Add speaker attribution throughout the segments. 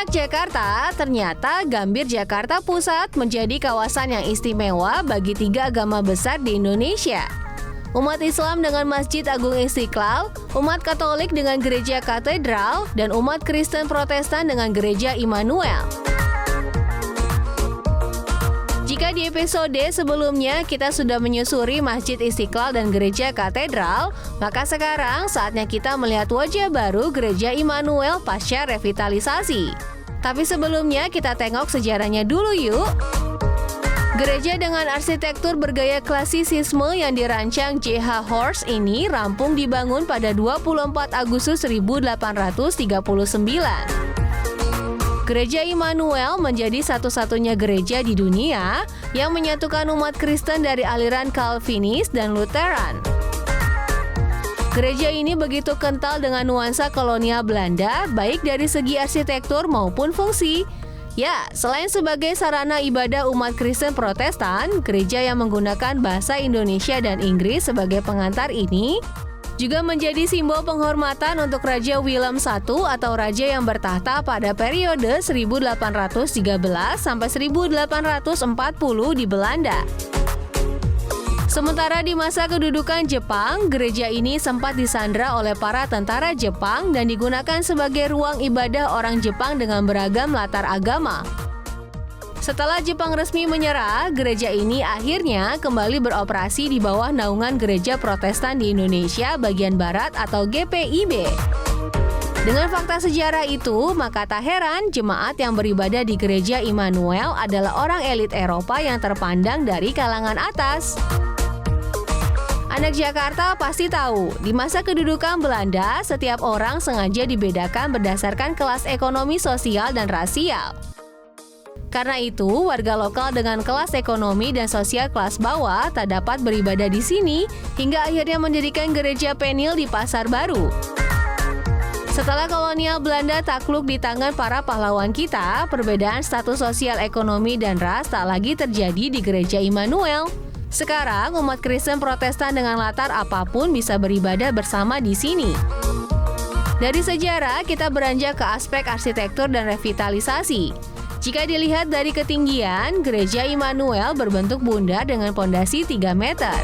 Speaker 1: anak Jakarta, ternyata Gambir Jakarta Pusat menjadi kawasan yang istimewa bagi 3 agama besar di Indonesia. Umat Islam dengan Masjid Agung Istiqlal, umat Katolik dengan Gereja Katedral, dan umat Kristen Protestan dengan Gereja Immanuel. Jika di episode sebelumnya kita sudah menyusuri Masjid Istiqlal dan Gereja Katedral, maka sekarang saatnya kita melihat wajah baru Gereja Immanuel pasca revitalisasi. Tapi sebelumnya kita tengok sejarahnya dulu yuk. Gereja dengan arsitektur bergaya klasisisme yang dirancang J.H. Horst ini rampung dibangun pada 24 Agustus 1839. Gereja Immanuel menjadi satu-satunya gereja di dunia yang menyatukan umat Kristen dari aliran Calvinis dan Lutheran. Gereja ini begitu kental dengan nuansa kolonial Belanda, baik dari segi arsitektur maupun fungsi. Ya, selain sebagai sarana ibadah umat Kristen Protestan, gereja yang menggunakan bahasa Indonesia dan Inggris sebagai pengantar ini juga menjadi simbol penghormatan untuk Raja Willem I atau raja yang bertahta pada periode 1813 sampai 1840 di Belanda. Sementara di masa kedudukan Jepang, gereja ini sempat disandra oleh para tentara Jepang dan digunakan sebagai ruang ibadah orang Jepang dengan beragam latar agama. Setelah Jepang resmi menyerah, gereja ini akhirnya kembali beroperasi di bawah naungan Gereja Protestan di Indonesia bagian Barat atau GPIB. Dengan fakta sejarah itu, maka tak heran jemaat yang beribadah di Gereja Immanuel adalah orang elit Eropa yang terpandang dari kalangan atas. Anak Jakarta pasti tahu, di masa kedudukan Belanda, setiap orang sengaja dibedakan berdasarkan kelas ekonomi sosial dan rasial. Karena itu, warga lokal dengan kelas ekonomi dan sosial kelas bawah tak dapat beribadah di sini, hingga akhirnya mendirikan gereja penil di Pasar Baru. Setelah kolonial Belanda takluk di tangan para pahlawan kita, perbedaan status sosial ekonomi dan ras tak lagi terjadi di Gereja Immanuel. Sekarang, umat Kristen Protestan dengan latar apapun bisa beribadah bersama di sini. Dari sejarah, kita beranjak ke aspek arsitektur dan revitalisasi. Jika dilihat dari ketinggian, Gereja Immanuel berbentuk bundar dengan pondasi 3 meter.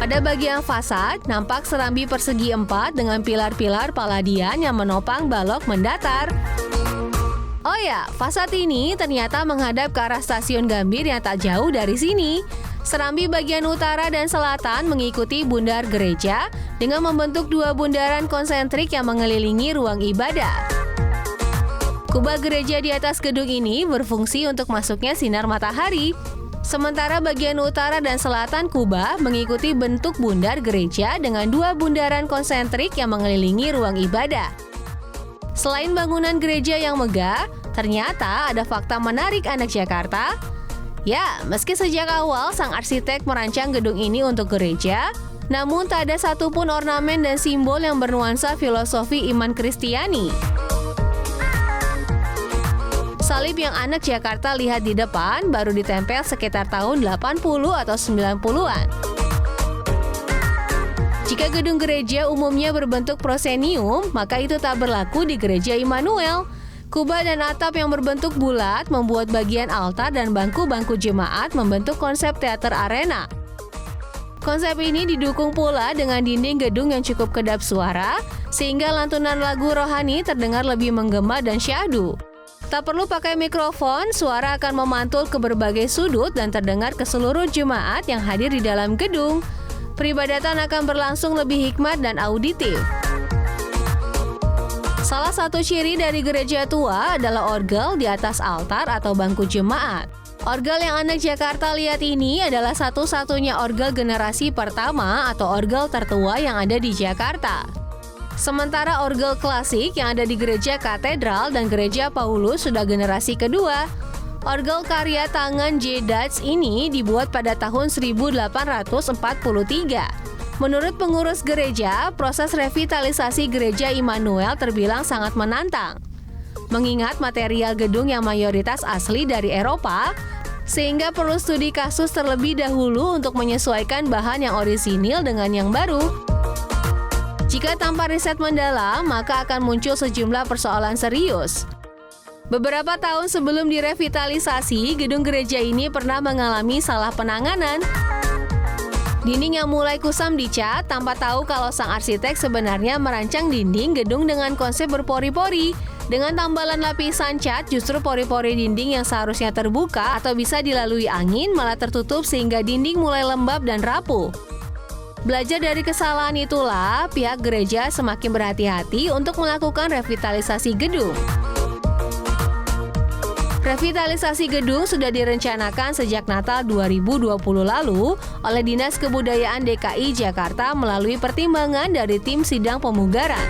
Speaker 1: Pada bagian fasad, nampak serambi persegi 4 dengan pilar-pilar Palladian yang menopang balok mendatar. Oh ya, fasad ini ternyata menghadap ke arah stasiun Gambir yang tak jauh dari sini. Serambi bagian utara dan selatan mengikuti bundar gereja dengan membentuk 2 bundaran konsentrik yang mengelilingi ruang ibadah. Kubah gereja di atas gedung ini berfungsi untuk masuknya sinar matahari. Sementara bagian utara dan selatan kubah mengikuti bentuk bundar gereja dengan 2 bundaran konsentrik yang mengelilingi ruang ibadah. Selain bangunan gereja yang megah, ternyata ada fakta menarik anak Jakarta. Ya, meski sejak awal sang arsitek merancang gedung ini untuk gereja, namun tak ada satupun ornamen dan simbol yang bernuansa filosofi iman Kristiani. Salib yang anak Jakarta lihat di depan baru ditempel sekitar tahun 80 atau 90-an. Jika gedung gereja umumnya berbentuk prosenium, maka itu tak berlaku di Gereja Immanuel. Kubah dan atap yang berbentuk bulat membuat bagian altar dan bangku-bangku jemaat membentuk konsep teater arena. Konsep ini didukung pula dengan dinding gedung yang cukup kedap suara, sehingga lantunan lagu rohani terdengar lebih menggema dan syahdu. Tak perlu pakai mikrofon, suara akan memantul ke berbagai sudut dan terdengar ke seluruh jemaat yang hadir di dalam gedung. Peribadatan akan berlangsung lebih hikmat dan auditif. Salah satu ciri dari gereja tua adalah orgel di atas altar atau bangku jemaat. Orgel yang anak Jakarta lihat ini adalah satu-satunya orgel generasi pertama atau orgel tertua yang ada di Jakarta. Sementara orgel klasik yang ada di Gereja Katedral dan Gereja Paulus sudah generasi kedua. Orgel karya tangan J. Dutch ini dibuat pada tahun 1843. Menurut pengurus gereja, proses revitalisasi Gereja Immanuel terbilang sangat menantang. Mengingat material gedung yang mayoritas asli dari Eropa, sehingga perlu studi kasus terlebih dahulu untuk menyesuaikan bahan yang orisinil dengan yang baru. Jika tanpa riset mendalam, maka akan muncul sejumlah persoalan serius. Beberapa tahun sebelum direvitalisasi, gedung gereja ini pernah mengalami salah penanganan. Dinding yang mulai kusam dicat tanpa tahu kalau sang arsitek sebenarnya merancang dinding gedung dengan konsep berpori-pori. Dengan tambalan lapisan cat, justru pori-pori dinding yang seharusnya terbuka atau bisa dilalui angin malah tertutup sehingga dinding mulai lembab dan rapuh. Belajar dari kesalahan itulah, pihak gereja semakin berhati-hati untuk melakukan revitalisasi gedung. Revitalisasi gedung sudah direncanakan sejak Natal 2020 lalu oleh Dinas Kebudayaan DKI Jakarta melalui pertimbangan dari tim sidang pemugaran.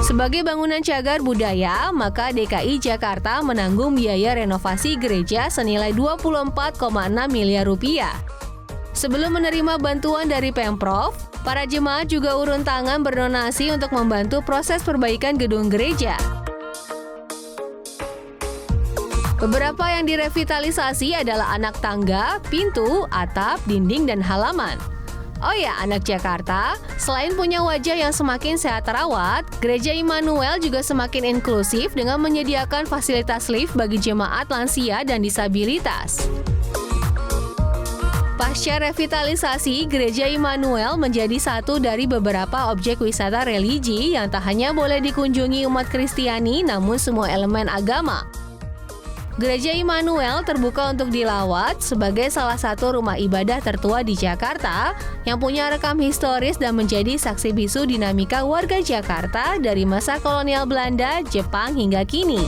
Speaker 1: Sebagai bangunan cagar budaya, maka DKI Jakarta menanggung biaya renovasi gereja senilai 24,6 miliar rupiah. Sebelum menerima bantuan dari Pemprov, para jemaat juga urun tangan berdonasi untuk membantu proses perbaikan gedung gereja. Beberapa yang direvitalisasi adalah anak tangga, pintu, atap, dinding, dan halaman. Oh ya, anak Jakarta, selain punya wajah yang semakin sehat terawat, Gereja Immanuel juga semakin inklusif dengan menyediakan fasilitas lift bagi jemaat lansia dan disabilitas. Pasca revitalisasi, Gereja Immanuel menjadi satu dari beberapa objek wisata religi yang tak hanya boleh dikunjungi umat Kristiani, namun semua elemen agama. Gereja Immanuel terbuka untuk dilawat sebagai salah satu rumah ibadah tertua di Jakarta yang punya rekam historis dan menjadi saksi bisu dinamika warga Jakarta dari masa kolonial Belanda, Jepang hingga kini.